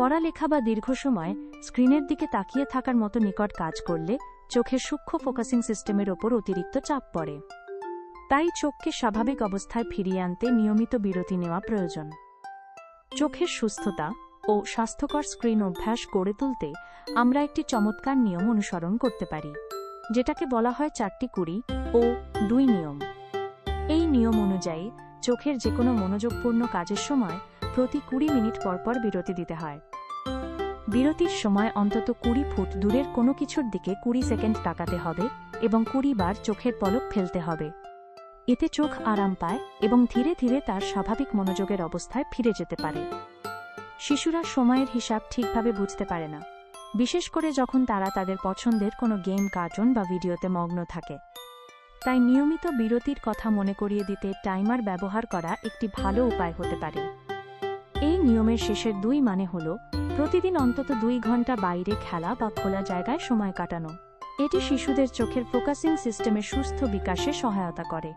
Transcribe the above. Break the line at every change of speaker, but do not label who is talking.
পড়ালেখা বা দীর্ঘ সময় স্ক্রিনের দিকে তাকিয়ে থাকার মতো নিকট কাজ করলে চোখের সূক্ষ্ম ফোকাসিং সিস্টেমের ওপর অতিরিক্ত চাপ পড়ে। তাই চোখকে স্বাভাবিক অবস্থায় ফিরিয়ে আনতে নিয়মিত বিরতি নেওয়া প্রয়োজন। চোখের সুস্থতা ও স্বাস্থ্যকর স্ক্রিন অভ্যাস গড়ে তুলতে আমরা একটি চমৎকার নিয়ম অনুসরণ করতে পারি, যেটাকে বলা হয় 4-20 ও 2 নিয়ম। এই নিয়ম অনুযায়ী চোখের যে কোনো মনোযোগপূর্ণ কাজের সময় প্রতি 20 মিনিট পরপর বিরতি দিতে হয়। বিরতির সময় অন্তত 20 ফুট দূরের কোনো কিছুর দিকে 20 সেকেন্ড তাকাতে হবে এবং 20 বার চোখের পলক ফেলতে হবে। এতে চোখ আরাম পায় এবং ধীরে ধীরে তার স্বাভাবিক মনোযোগের অবস্থায় ফিরে যেতে পারে। শিশুরা সময়ের হিসাব ঠিকভাবে বুঝতে পারে না, বিশেষ করে যখন তারা তাদের পছন্দের কোনো গেম, কার্টুন বা ভিডিওতে মগ্ন থাকে। তাই নিয়মিত বিরতির কথা মনে করিয়ে দিতে টাইমার ব্যবহার করা একটি ভালো উপায় হতে পারে। এই নিয়মের শেষের 2 মানে হল প্রতিদিন অন্তত 2 ঘন্টা বাইরে খেলা বা খোলা জায়গায় সময় কাটানো। এটি শিশুদের চোখের ফোকাসিং সিস্টেমের সুস্থ বিকাশে সহায়তা করে।